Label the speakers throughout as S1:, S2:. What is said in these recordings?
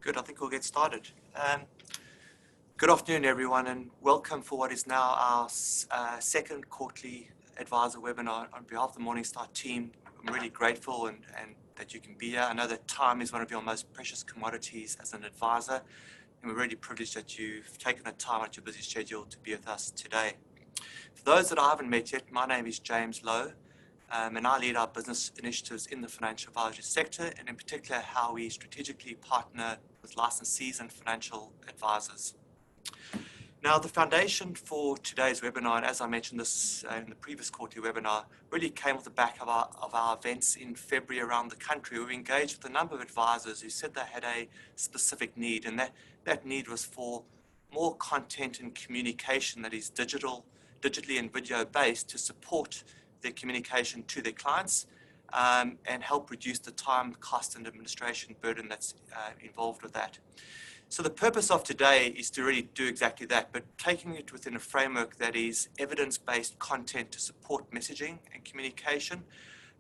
S1: Good, I think we'll get started. Good afternoon, everyone, and welcome for what is now our second quarterly advisor webinar on behalf of the Morningstar team. I'm really grateful and that you can be here. I know that time is one of your most precious commodities as an advisor, and we're really privileged that you've taken the time out of your busy schedule to be with us today. For those that I haven't met yet, my name is James Lowe, and I lead our business initiatives in the financial advisory sector, and in particular how we strategically partner with licensees and financial advisors. Now, the foundation for today's webinar, and as I mentioned this in the previous quarterly webinar, really came off the back of our events in February around the country. We engaged with a number of advisors who said they had a specific need, and that need was for more content and communication that is digitally and video based to support their communication to their clients and help reduce the time, cost and administration burden that's involved with that. So the purpose of today is to really do exactly that, but taking it within a framework that is evidence-based content to support messaging and communication,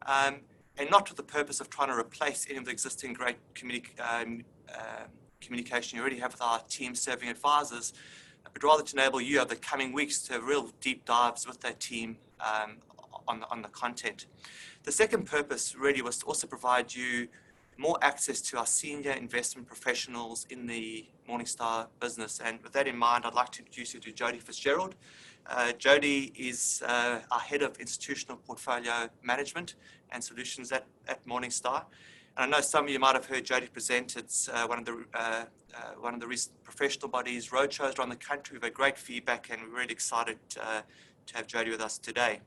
S1: and not with the purpose of trying to replace any of the existing great communication you already have with our team serving advisors, but rather to enable you over the coming weeks to have real deep dives with that team on the content. The second purpose really was to also provide you more access to our senior investment professionals in the Morningstar business. And with that in mind, I'd like to introduce you to Jody Fitzgerald. Jody is our Head of Institutional Portfolio Management and Solutions at Morningstar. And I know some of you might have heard Jody present. It's one of the recent professional bodies roadshows around the country. We've had great feedback and we're really excited to have Jody with us today.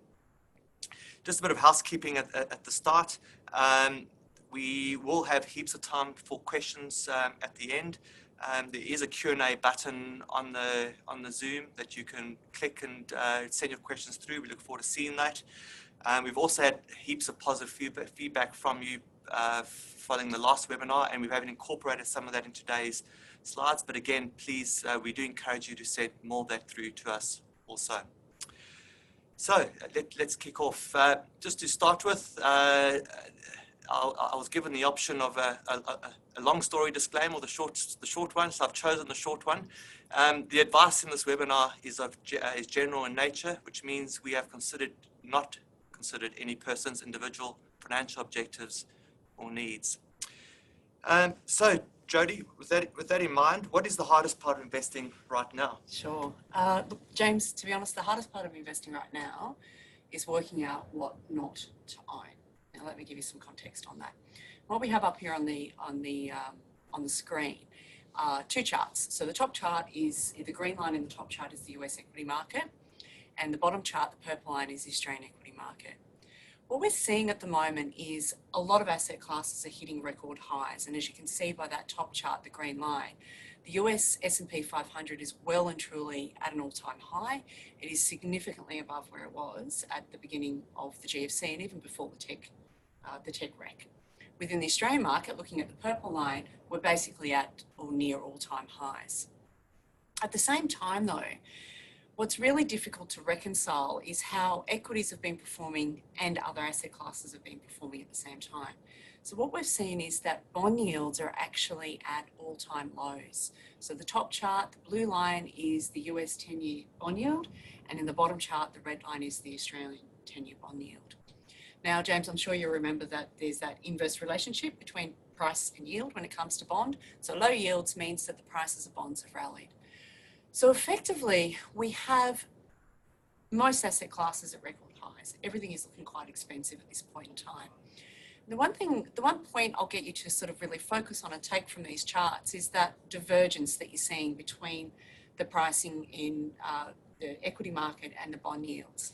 S1: Just a bit of housekeeping at the start. We will have heaps of time for questions at the end. There is a Q&A button on the Zoom that you can click and send your questions through. We look forward to seeing that. We've also had heaps of positive feedback from you following the last webinar, and we haven't incorporated some of that in today's slides. But again, please, we do encourage you to send more of that through to us also. So let's kick off. Just to start with, I was given the option of a long story disclaimer or the short one, so I've chosen the short one. The advice in this webinar is general in nature, which means we have not considered any person's individual financial objectives or needs. So, Jody, with that in mind, what is the hardest part of investing right now?
S2: Sure. Look, James, to be honest, the hardest part of investing right now is working out what not to own. Now, let me give you some context on that. What we have up here on the screen are two charts. So the top chart is, the green line in the top chart is the US equity market, and the bottom chart, the purple line, is the Australian equity market. What we're seeing at the moment is a lot of asset classes are hitting record highs. And as you can see by that top chart, the green line, the US S&P 500 is well and truly at an all-time high. It is significantly above where it was at the beginning of the GFC and even before the tech wreck. Within the Australian market, looking at the purple line, we're basically at or near all-time highs. At the same time though, what's really difficult to reconcile is how equities have been performing and other asset classes have been performing at the same time. So what we've seen is that bond yields are actually at all-time lows. So the top chart, the blue line, is the US 10-year bond yield, and in the bottom chart, the red line is the Australian 10-year bond yield. Now, James, I'm sure you remember that there's that inverse relationship between price and yield when it comes to bond. So low yields means that the prices of bonds have rallied. So effectively, we have most asset classes at record highs. Everything is looking quite expensive at this point in time. The one point I'll get you to sort of really focus on and take from these charts is that divergence that you're seeing between the pricing in the equity market and the bond yields.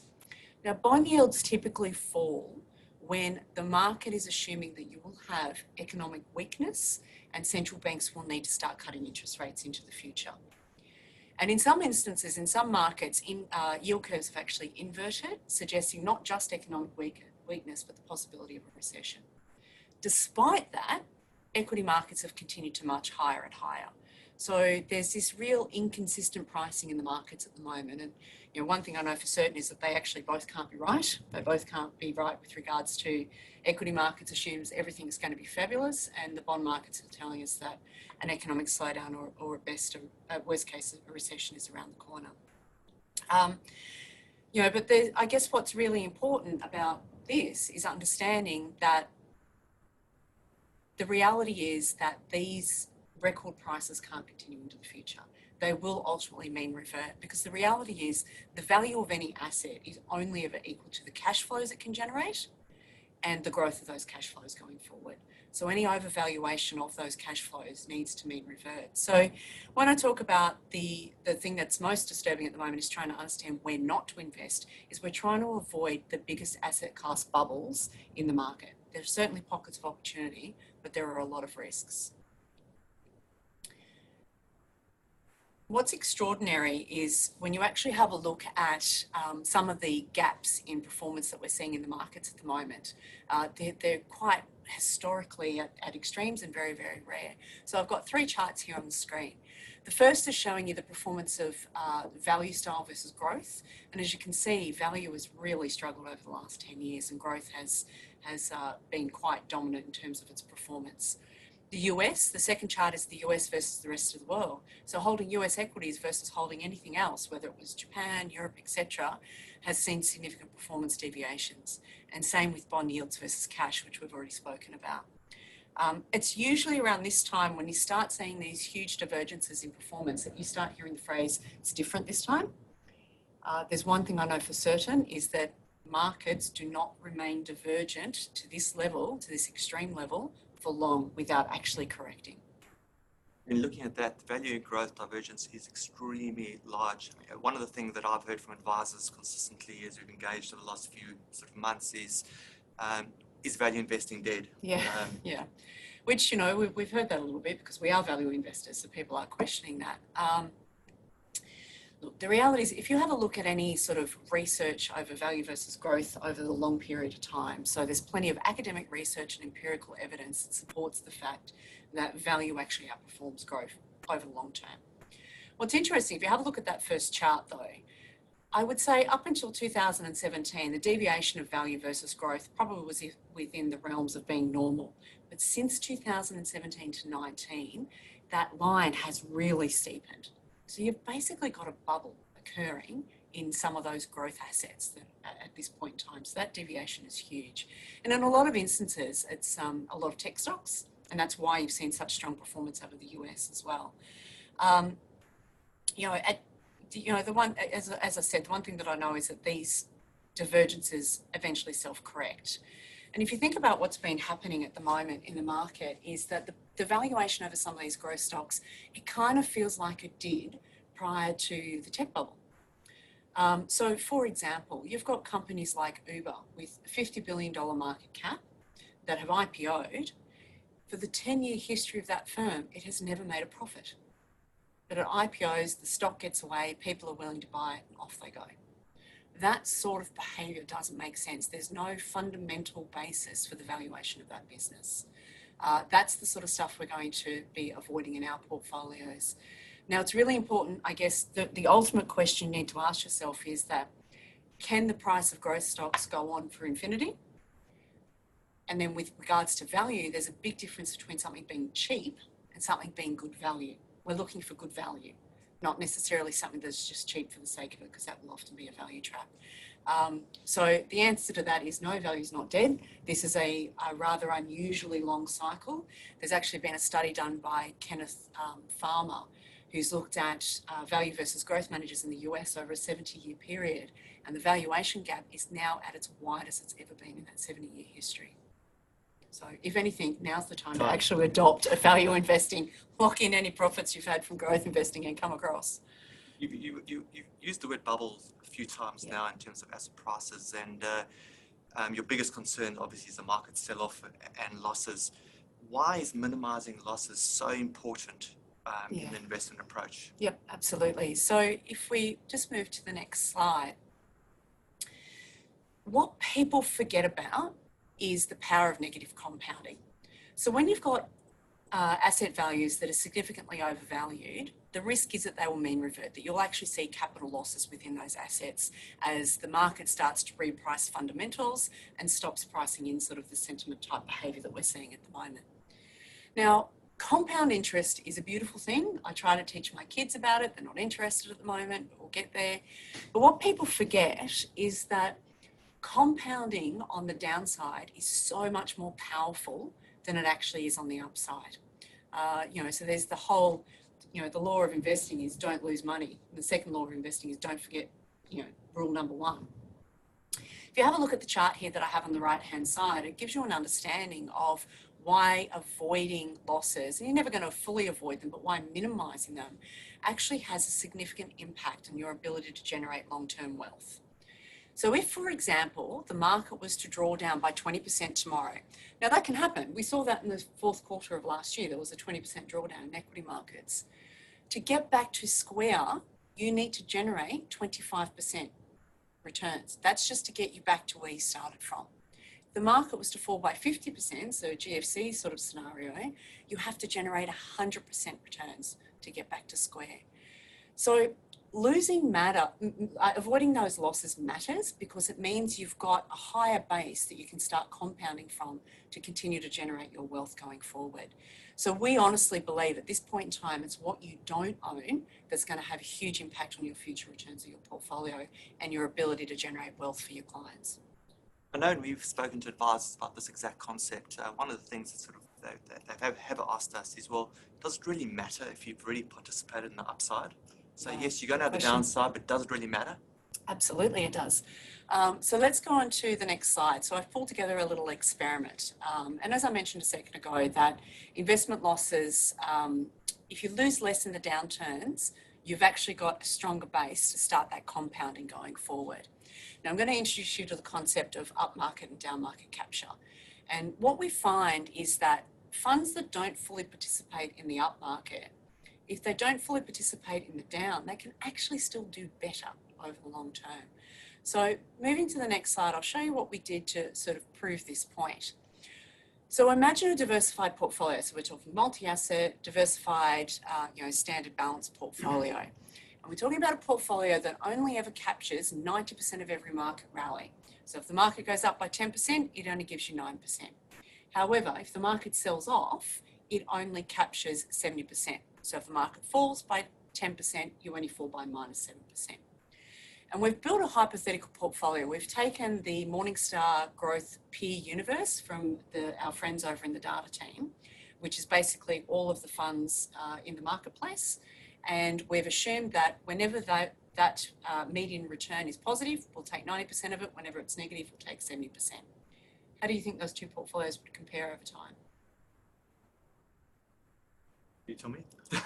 S2: Now, bond yields typically fall when the market is assuming that you will have economic weakness and central banks will need to start cutting interest rates into the future. And in some instances, in some markets, yield curves have actually inverted, suggesting not just economic weakness, but the possibility of a recession. Despite that, equity markets have continued to march higher and higher. So there's this real inconsistent pricing in the markets at the moment. And one thing I know for certain is that they actually both can't be right. They both can't be right with regards to equity markets assumes everything's going to be fabulous, and the bond markets are telling us that an economic slowdown or at worst case, a recession is around the corner. But I guess what's really important about this is understanding that the reality is that these record prices can't continue into the future. They will ultimately mean revert, because the reality is the value of any asset is only ever equal to the cash flows it can generate and the growth of those cash flows going forward. So any overvaluation of those cash flows needs to mean revert. So when I talk about the thing that's most disturbing at the moment is trying to understand where not to invest, is we're trying to avoid the biggest asset class bubbles in the market. There's certainly pockets of opportunity, but there are a lot of risks. What's extraordinary is when you actually have a look at some of the gaps in performance that we're seeing in the markets at the moment. They're quite historically at extremes and very, very rare. So I've got 3 charts here on the screen. The first is showing you the performance of value style versus growth. And as you can see, value has really struggled over the last 10 years and growth has been quite dominant in terms of its performance. The US, the second chart is the US versus the rest of the world. So holding US equities versus holding anything else, whether it was Japan, Europe, etc., has seen significant performance deviations. And same with bond yields versus cash, which we've already spoken about. It's usually around this time when you start seeing these huge divergences in performance that you start hearing the phrase, it's different this time. There's one thing I know for certain is that markets do not remain divergent to this level, to this extreme level, for long without actually correcting.
S1: In looking at that, value and growth divergence is extremely large. One of the things that I've heard from advisors consistently as we've engaged over the last few sort of months is value investing dead?
S2: Yeah, yeah. Which, we've heard that a little bit because we are value investors, so people are questioning that. Look, the reality is if you have a look at any sort of research over value versus growth over the long period of time, so there's plenty of academic research and empirical evidence that supports the fact that value actually outperforms growth over the long term. What's interesting, if you have a look at that first chart though, I would say up until 2017, the deviation of value versus growth probably was within the realms of being normal. But since 2017 to 19, that line has really steepened. So you've basically got a bubble occurring in some of those growth assets at this point in time. So that deviation is huge. And in a lot of instances, it's a lot of tech stocks, and that's why you've seen such strong performance over the US as well. The one, as I said, the one thing that I know is that these divergences eventually self-correct. And if you think about what's been happening at the moment in the market is that the valuation over some of these growth stocks, it kind of feels like it did prior to the tech bubble. So for example, you've got companies like Uber with a $50 billion market cap that have IPO'd. For the 10-year history of that firm, it has never made a profit. But at IPOs, the stock gets away, people are willing to buy it, and off they go. That sort of behaviour doesn't make sense. There's no fundamental basis for the valuation of that business. That's the sort of stuff we're going to be avoiding in our portfolios. Now, it's really important, I guess, the ultimate question you need to ask yourself is that, can the price of growth stocks go on for infinity? And then with regards to value, there's a big difference between something being cheap and something being good value. We're looking for good value, not necessarily something that's just cheap for the sake of it, because that will often be a value trap. So the answer to that is no, value is not dead. This is a rather unusually long cycle. There's actually been a study done by Kenneth Farmer, who's looked at value versus growth managers in the US over a 70-year period. And the valuation gap is now at its widest it's ever been in that 70-year history. So if anything, now's the time to actually adopt a value investing, lock in any profits you've had from growth investing and come across.
S1: You've used the word bubbles a few times now in terms of asset prices, and your biggest concern obviously is the market sell-off and losses. Why is minimizing losses so important in the investment approach?
S2: Yep, absolutely. So if we just move to the next slide, what people forget about is the power of negative compounding. So when you've got asset values that are significantly overvalued, the risk is that they will mean revert, that you'll actually see capital losses within those assets as the market starts to reprice fundamentals and stops pricing in sort of the sentiment type behaviour that we're seeing at the moment. Now, compound interest is a beautiful thing. I try to teach my kids about it. They're not interested at the moment, but we'll get there. But what people forget is that compounding on the downside is so much more powerful than it actually is on the upside. So there's the whole, the law of investing is don't lose money. The second law of investing is don't forget, rule number one. If you have a look at the chart here that I have on the right-hand side, it gives you an understanding of why avoiding losses, and you're never going to fully avoid them, but why minimizing them actually has a significant impact on your ability to generate long-term wealth. So if, for example, the market was to draw down by 20% tomorrow, now that can happen. We saw that in the fourth quarter of last year. There was a 20% drawdown in equity markets. To get back to square, you need to generate 25% returns. That's just to get you back to where you started from. If the market was to fall by 50%, so GFC sort of scenario, you have to generate 100% returns to get back to square. So avoiding those losses matters because it means you've got a higher base that you can start compounding from to continue to generate your wealth going forward. So we honestly believe at this point in time, it's what you don't own that's going to have a huge impact on your future returns of your portfolio and your ability to generate wealth for your clients.
S1: I know we've spoken to advisors about this exact concept. One of the things that they have asked us is, well, does it really matter if you've really participated in the upside? So yes, you're going to have the downside, but does it really matter?
S2: Absolutely, it does. So let's go on to the next slide. So I've pulled together a little experiment. And as I mentioned a second ago, that investment losses, if you lose less in the downturns, you've actually got a stronger base to start that compounding going forward. Now, I'm going to introduce you to the concept of upmarket and downmarket capture. And what we find is that funds that don't fully participate in the upmarket, if they don't fully participate in the down, they can actually still do better over the long term. So moving to the next slide, I'll show you what we did to sort of prove this point. So imagine a diversified portfolio. So we're talking multi-asset, diversified, standard balance portfolio. And we're talking about a portfolio that only ever captures 90% of every market rally. So if the market goes up by 10%, it only gives you 9%. However, if the market sells off, it only captures 70%. So if the market falls by 10%, you only fall by minus 7%. And we've built a hypothetical portfolio. We've taken the Morningstar Growth Peer Universe from our friends over in the data team, which is basically all of the funds in the marketplace. And we've assumed that whenever that median return is positive, we'll take 90% of it. Whenever it's negative, we'll take 70%. How do you think those two portfolios would compare over time?
S1: You tell me.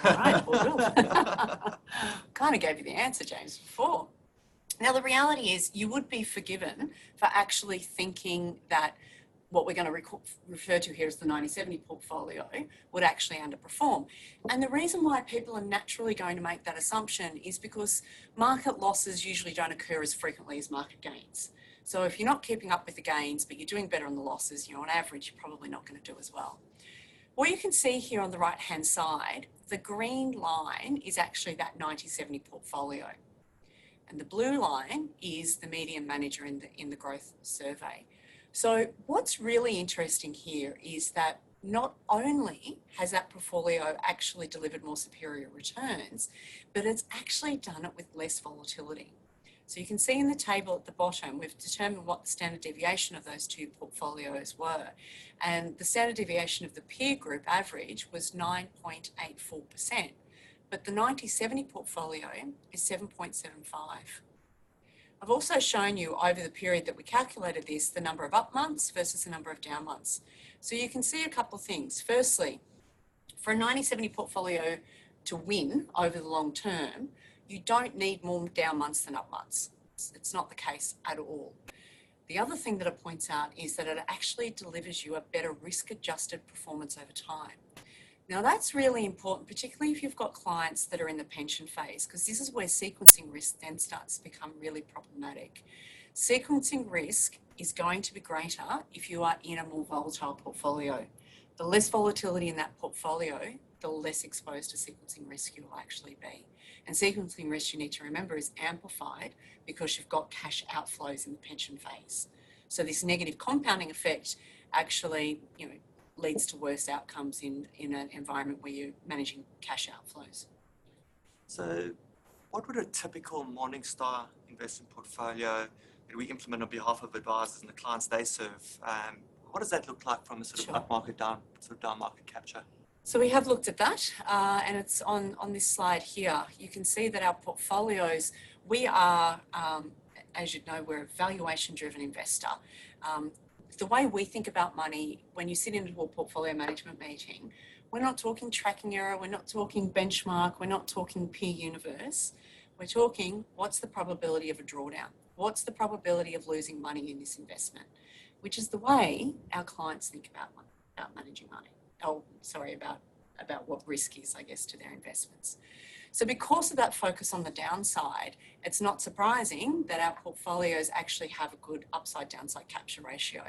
S2: All right, well, kind of gave you the answer, James, before. Now, the reality is you would be forgiven for actually thinking that what we're going to refer to here as the 90-70 portfolio would actually underperform. And the reason why people are naturally going to make that assumption is because market losses usually don't occur as frequently as market gains. So if you're not keeping up with the gains, but you're doing better on the losses, on average, you're probably not going to do as well. What you can see here on the right-hand side, the green line is actually that 90-70 portfolio. And the blue line is the median manager in the growth survey. So what's really interesting here is that not only has that portfolio actually delivered more superior returns, but it's actually done it with less volatility. So you can see in the table at the bottom, we've determined what the standard deviation of those two portfolios were. And the standard deviation of the peer group average was 9.84%. But the 90-70 portfolio is 7.75. I've also shown you over the period that we calculated this, the number of up months versus the number of down months. So you can see a couple of things. Firstly, for a 90-70 portfolio to win over the long term, you don't need more down months than up months. It's not the case at all. The other thing that it points out is that it actually delivers you a better risk-adjusted performance over time. Now that's really important, particularly if you've got clients that are in the pension phase, because this is where sequencing risk then starts to become really problematic. Sequencing risk is going to be greater if you are in a more volatile portfolio. The less volatility in that portfolio, the less exposed to sequencing risk you will actually be. And sequencing risk, you need to remember, is amplified because you've got cash outflows in the pension phase. So this negative compounding effect actually, leads to worse outcomes in an environment where you're managing cash outflows.
S1: So what would a typical Morningstar investment portfolio that we implement on behalf of advisors and the clients they serve, what does that look like from a sort of up market, down market capture?
S2: So we have looked at that, and it's on this slide here. You can see that our portfolios, we are, as you know, we're a valuation-driven investor. The way we think about money, when you sit into a portfolio management meeting, we're not talking tracking error, we're not talking benchmark, we're not talking peer universe. We're talking what's the probability of a drawdown? What's the probability of losing money in this investment? Which is the way our clients think about managing money. About what risk is, I guess, to their investments. So because of that focus on the downside, it's not surprising that our portfolios actually have a good upside downside capture ratio.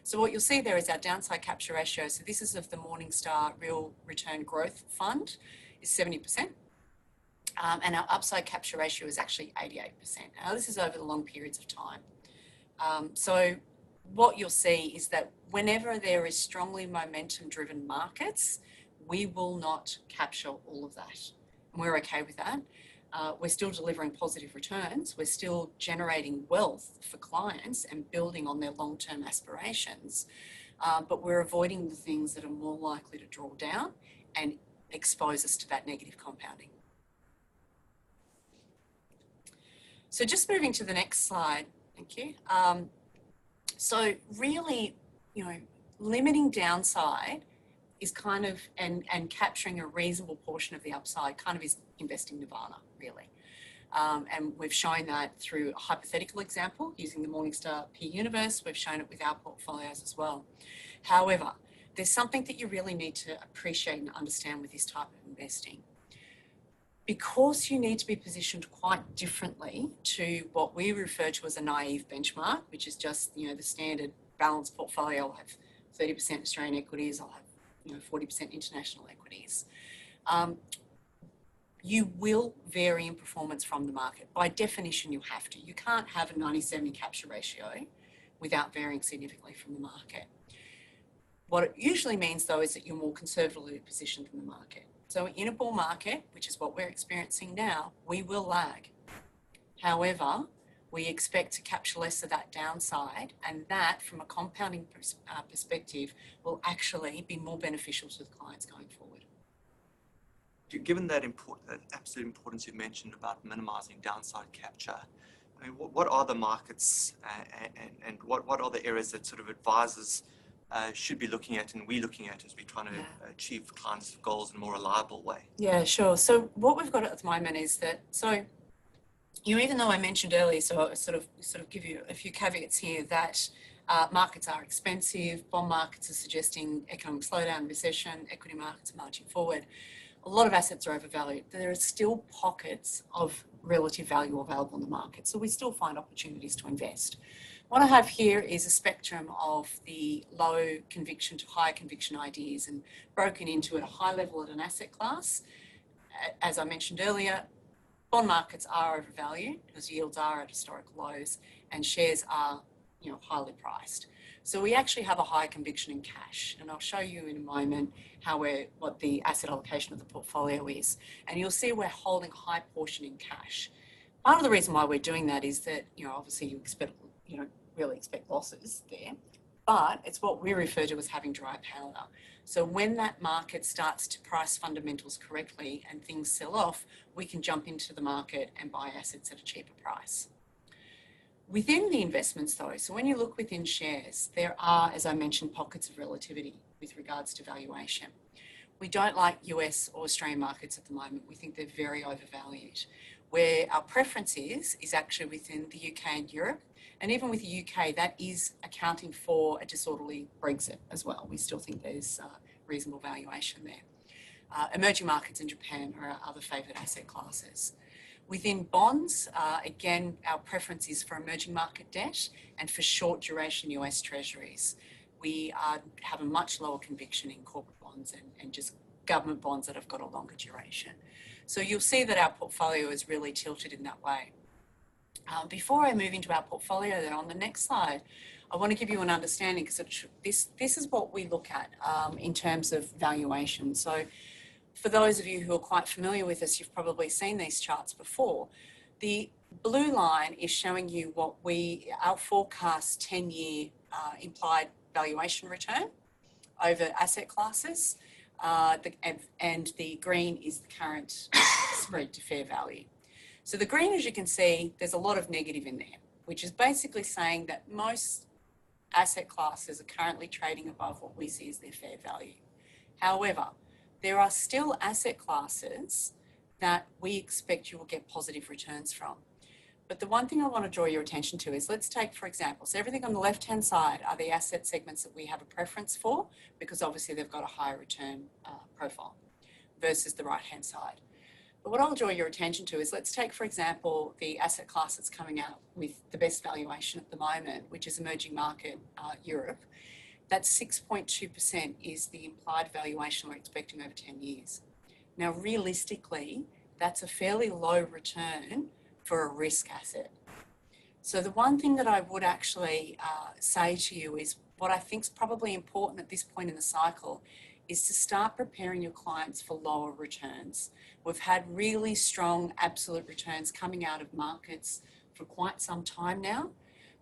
S2: So what you'll see there is our downside capture ratio. So this is of the Morningstar Real Return Growth Fund is 70%. And our upside capture ratio is actually 88%. Now this is over the long periods of time. So what you'll see is that whenever there is strongly momentum-driven markets, we will not capture all of that. And we're okay with that. We're still delivering positive returns. We're still generating wealth for clients and building on their long-term aspirations. But we're avoiding the things that are more likely to draw down and expose us to that negative compounding. So just moving to the next slide, thank you. So really, limiting downside is kind of, and capturing a reasonable portion of the upside kind of is investing nirvana, really. And we've shown that through a hypothetical example using the Morningstar Peer Universe. We've shown it with our portfolios as well. However, there's something that you really need to appreciate and understand with this type of investing. Because you need to be positioned quite differently to what we refer to as a naive benchmark, which is just, the standard balanced portfolio. I'll have 30% Australian equities, I'll have, 40% international equities. You will vary in performance from the market. By definition, you have to. You can't have a 90-70 capture ratio without varying significantly from the market. What it usually means, though, is that you're more conservatively positioned in the market. So in a bull market, which is what we're experiencing now, we will lag. However, we expect to capture less of that downside, and that, from a compounding perspective, will actually be more beneficial to the clients going forward.
S1: Given that absolute importance you mentioned about minimising downside capture, I mean, what are the markets and what are the areas that sort of advisors should be looking at and we're looking at as we're trying to achieve clients' goals in a more reliable way?
S2: Yeah, sure. So what we've got at the moment is that, even though I mentioned earlier, so I sort of give you a few caveats here that markets are expensive, bond markets are suggesting economic slowdown, recession, equity markets are marching forward. A lot of assets are overvalued. There are still pockets of relative value available in the market, so we still find opportunities to invest. What I have here is a spectrum of the low conviction to high conviction ideas and broken into at a high level at an asset class. As I mentioned earlier, bond markets are overvalued because yields are at historic lows and shares are, highly priced. So we actually have a high conviction in cash, and I'll show you in a moment what the asset allocation of the portfolio is. And you'll see we're holding a high portion in cash. Part of the reason why we're doing that is that, obviously you don't really expect losses there, but it's what we refer to as having dry powder. So when that market starts to price fundamentals correctly and things sell off, we can jump into the market and buy assets at a cheaper price. Within the investments though, so when you look within shares, there are, as I mentioned, pockets of relativity with regards to valuation. We don't like US or Australian markets at the moment. We think they're very overvalued. Where our preference is actually within the UK and Europe. And even with the UK, that is accounting for a disorderly Brexit as well. We still think there's reasonable valuation there. Emerging markets in Japan are our other favoured asset classes. Within bonds, again, our preference is for emerging market debt and for short duration US treasuries. we have a much lower conviction in corporate bonds and just government bonds that have got a longer duration. So you'll see that our portfolio is really tilted in that way. Before I move into our portfolio then, on the next slide, I want to give you an understanding, because this is what we look at in terms of valuation. So for those of you who are quite familiar with us, you've probably seen these charts before. The blue line is showing you what our forecast 10-year implied valuation return over asset classes, and the green is the current spread to fair value. So the green, as you can see, there's a lot of negative in there, which is basically saying that most asset classes are currently trading above what we see as their fair value. However, there are still asset classes that we expect you will get positive returns from. But the one thing I want to draw your attention to is, let's take, for example, so everything on the left-hand side are the asset segments that we have a preference for, because obviously they've got a higher return profile, versus the right-hand side. But what I'll draw your attention to is, let's take, for example, the asset class that's coming out with the best valuation at the moment, which is emerging market Europe. That 6.2% is the implied valuation we're expecting over 10 years. Now, realistically, that's a fairly low return for a risk asset. So the one thing that I would actually say to you is, what I think is probably important at this point in the cycle is to start preparing your clients for lower returns. We've had really strong absolute returns coming out of markets for quite some time now.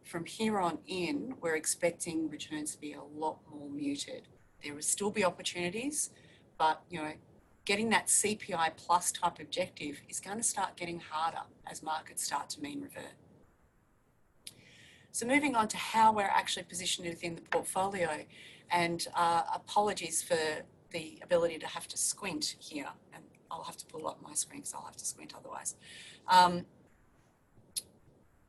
S2: From here on in, we're expecting returns to be a lot more muted. There will still be opportunities, but getting that CPI plus type objective is going to start getting harder as markets start to mean revert. So moving on to how we're actually positioned within the portfolio, and apologies for the ability to have to squint here, and I'll have to pull up my screen because I'll have to squint otherwise.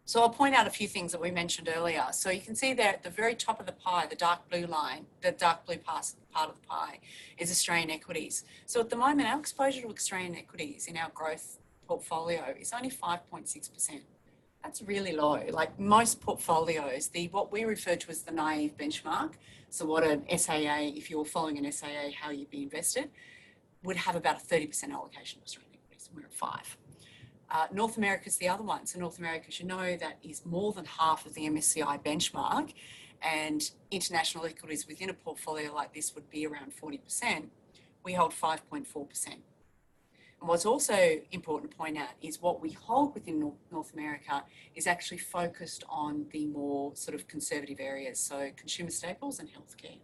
S2: So I'll point out a few things that we mentioned earlier. So you can see there at the very top of the pie, the dark blue line, the dark blue part of the pie is Australian equities. So at the moment, our exposure to Australian equities in our growth portfolio is only 5.6%. That's really low. Like most portfolios, what we refer to as the naive benchmark, so what an SAA, if you were following an SAA, how you'd be invested, would have about a 30% allocation to Australian equities, and we're at 5. North America is the other one. So North America, as you know, that is more than half of the MSCI benchmark, and international equities within a portfolio like this would be around 40%. We hold 5.4%. And what's also important to point out is what we hold within North America is actually focused on the more sort of conservative areas, so consumer staples and healthcare.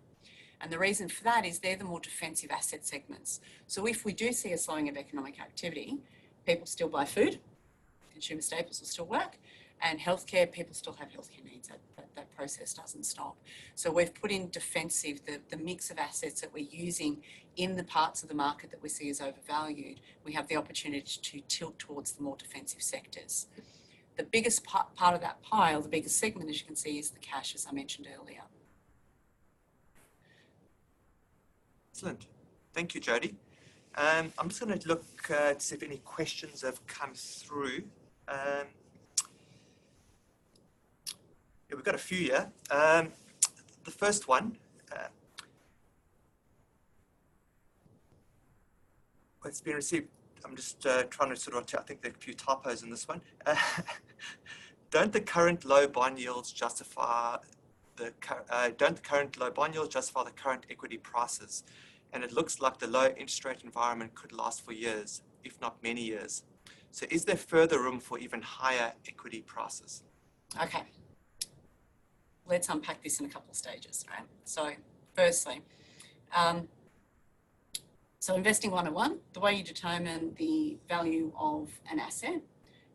S2: And the reason for that is they're the more defensive asset segments. So if we do see a slowing of economic activity, people still buy food, consumer staples will still work, and healthcare, people still have healthcare needs. That process doesn't stop. So we've put in defensive, the mix of assets that we're using in the parts of the market that we see as overvalued. We have the opportunity to tilt towards the more defensive sectors. The biggest part of that pile, the biggest segment, as you can see, is the cash, as I mentioned earlier.
S1: Excellent. Thank you, Jody. I'm just going to look to see if any questions have come through. Yeah, we've got a few here. The first one, it's been received. I'm just trying to sort of, I think there are a few typos in this one. Don't the current low bond yields justify the current equity prices? And it looks like the low interest rate environment could last for years, if not many years. So is there further room for even higher equity prices?
S2: Okay. Let's unpack this in a couple of stages, right? So firstly, so investing 101, the way you determine the value of an asset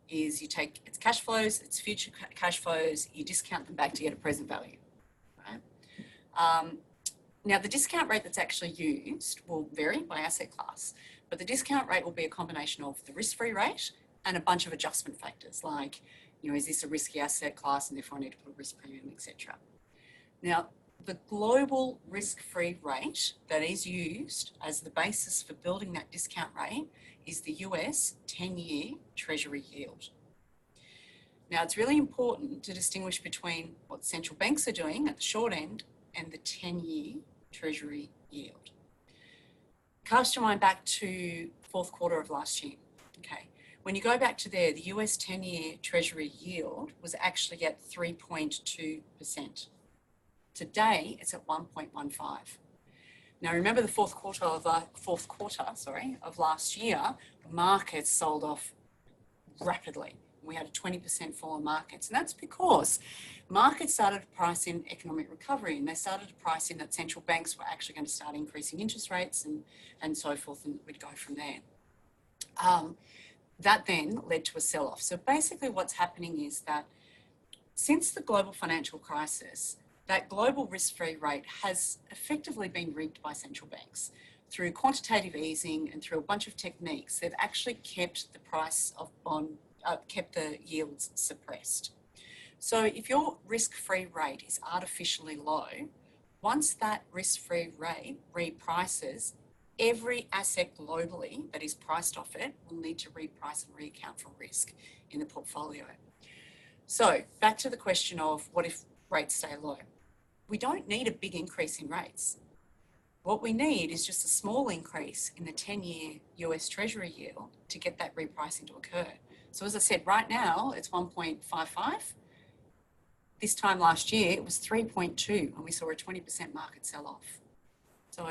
S2: is you take its cash flows, its future cash flows, you discount them back to get a present value, right? Now, the discount rate that's actually used will vary by asset class, but the discount rate will be a combination of the risk-free rate and a bunch of adjustment factors like, is this a risky asset class and therefore I need to put a risk premium, etc. Now, the global risk-free rate that is used as the basis for building that discount rate is the US 10-year Treasury yield. Now, it's really important to distinguish between what central banks are doing at the short end and the 10-year Treasury yield. Cast your mind back to fourth quarter of last year. Okay. When you go back to there, the US 10-year Treasury yield was actually at 3.2%. Today, it's at 1.15. Now, remember the fourth quarter of last year, markets sold off rapidly. We had a 20% fall in markets, and that's because markets started to price in economic recovery, and they started to price in that central banks were actually going to start increasing interest rates and so forth, and we'd go from there. That then led to a sell-off. So basically what's happening is that since the global financial crisis, that global risk-free rate has effectively been rigged by central banks. Through quantitative easing and through a bunch of techniques, they've actually kept the price of kept the yields suppressed. So if your risk-free rate is artificially low, once that risk-free rate reprices, every asset globally that is priced off it will need to reprice and reaccount for risk in the portfolio. So back to the question of what if rates stay low? We don't need a big increase in rates. What we need is just a small increase in the 10-year US Treasury yield to get that repricing to occur. So as I said, right now it's 1.55. This time last year it was 3.2 and we saw a 20% market sell-off. So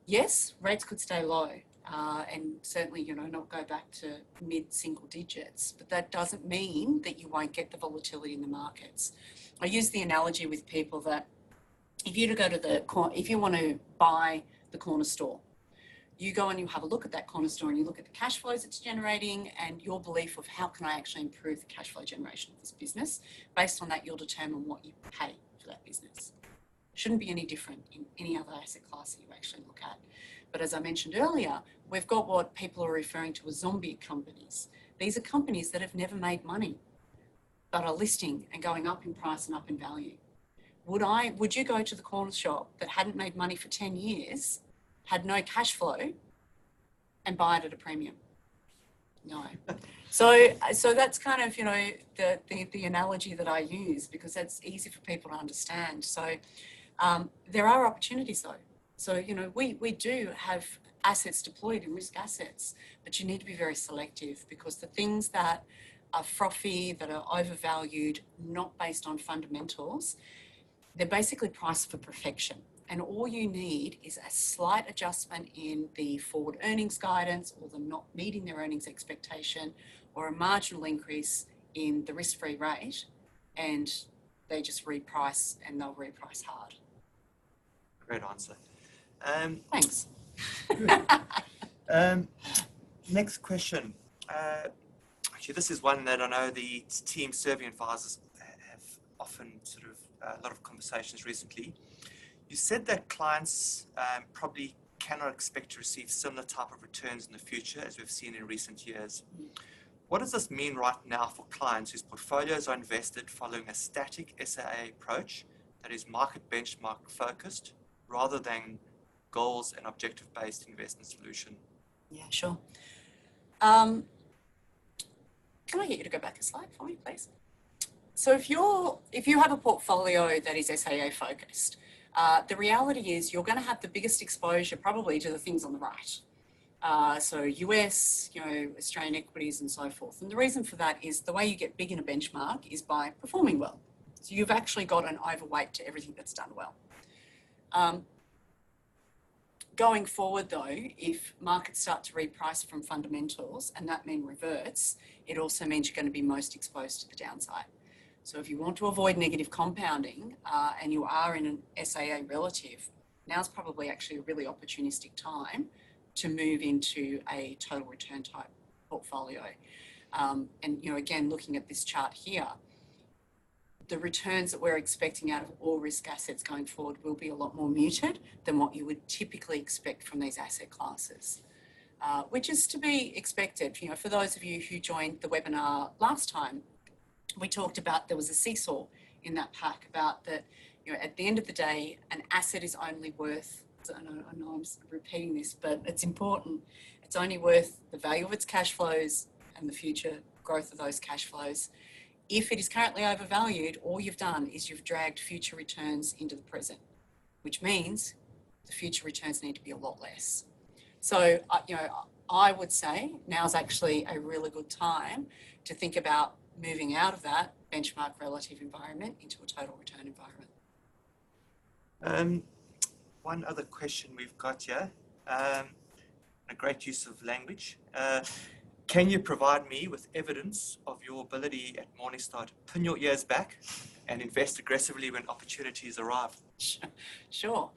S2: yes, rates could stay low and certainly, not go back to mid-single digits, but that doesn't mean that you won't get the volatility in the markets. I use the analogy with people that if you want to buy the corner store, you go and you have a look at that corner store and you look at the cash flows it's generating and your belief of how can I actually improve the cash flow generation of this business. Based on that, you'll determine what you pay for that business. Shouldn't be any different in any other asset class that you actually look at. But as I mentioned earlier, we've got what people are referring to as zombie companies. These are companies that have never made money, but are listing and going up in price and up in value. Would you go to the corner shop that hadn't made money for 10 years, had no cash flow, and buy it at a premium? No. So that's kind of, the analogy that I use because that's easy for people to understand. So there are opportunities though. So, we do have assets deployed in risk assets, but you need to be very selective because the things that are frothy, that are overvalued, not based on fundamentals, they're basically priced for perfection. And all you need is a slight adjustment in the forward earnings guidance or them not meeting their earnings expectation or a marginal increase in the risk-free rate and they just reprice and they'll reprice hard.
S1: Great answer.
S2: Thanks.
S1: Next question. Actually, this is one that I know the team serving advisors have often a lot of conversations recently. You said that clients probably cannot expect to receive similar type of returns in the future as we've seen in recent years. What does this mean right now for clients whose portfolios are invested following a static SAA approach that is market benchmark focused rather than goals and objective-based investment solution?
S2: Yeah, sure. Can I get you to go back a slide for me, please? So if you have a portfolio that is SAA focused, the reality is you're going to have the biggest exposure probably to the things on the right. So US, Australian equities and so forth. And the reason for that is the way you get big in a benchmark is by performing well. So you've actually got an overweight to everything that's done well. Going forward though, if markets start to reprice from fundamentals and that mean reverts, it also means you're going to be most exposed to the downside. So if you want to avoid negative compounding and you are in an SAA relative, now's probably actually a really opportunistic time to move into a total return type portfolio. And again, looking at this chart here, the returns that we're expecting out of all risk assets going forward will be a lot more muted than what you would typically expect from these asset classes, which is to be expected. For those of you who joined the webinar last time, we talked about there was a seesaw in that pack about that, at the end of the day, an asset is only worth, I know I'm repeating this, but it's important. It's only worth the value of its cash flows and the future growth of those cash flows. If it is currently overvalued, all you've done is you've dragged future returns into the present, which means the future returns need to be a lot less. So, I would say now's actually a really good time to think about moving out of that benchmark relative environment into a total return environment.
S1: One other question we've got here, a great use of language. Can you provide me with evidence of your ability at Morningstar to pin your ears back and invest aggressively when opportunities arrive?
S2: Sure.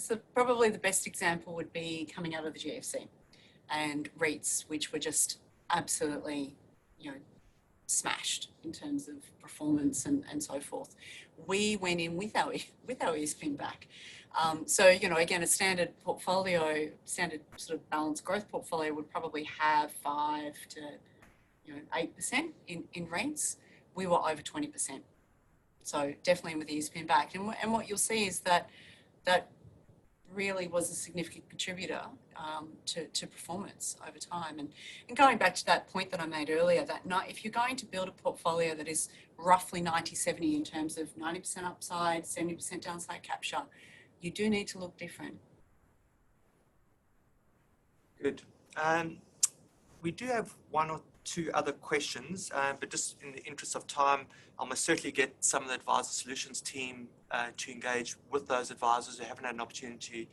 S2: So probably the best example would be coming out of the GFC and REITs, which were just absolutely, smashed in terms of performance and so forth. We went in with our ears pinned back. So, again, a standard portfolio, standard sort of balanced growth portfolio would probably have 5 to 8% in REITs. We were over 20%. So definitely with the ears pinned back. And what you'll see is that really was a significant contributor to performance over time. And going back to that point that I made earlier, that if you're going to build a portfolio that is roughly 90-70 in terms of 90% upside, 70% downside capture, you do need to look different.
S1: Good. We do have one or two other questions, but just in the interest of time, I'll most certainly get some of the Advisor Solutions team to engage with those advisors who haven't had an opportunity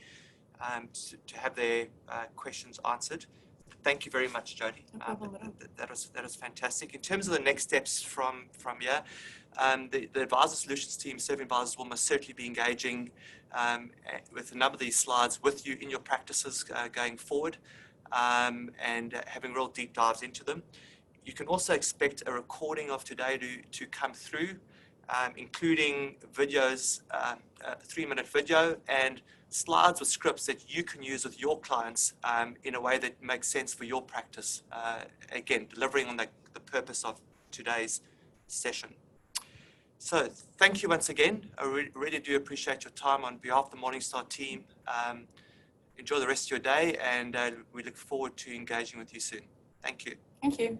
S1: to have their questions answered. Thank you very much, Jody.
S2: No problem at all.
S1: That was fantastic. In terms of the next steps from here, the Advisor Solutions team, serving advisors, will most certainly be engaging with a number of these slides with you in your practices going forward. And having real deep dives into them. You can also expect a recording of today to come through, including videos, a 3-minute video, and slides with scripts that you can use with your clients in a way that makes sense for your practice. Again, delivering on the purpose of today's session. So thank you once again. I really do appreciate your time on behalf of the Morningstar team. Enjoy the rest of your day, and we look forward to engaging with you soon. Thank you.
S2: Thank you.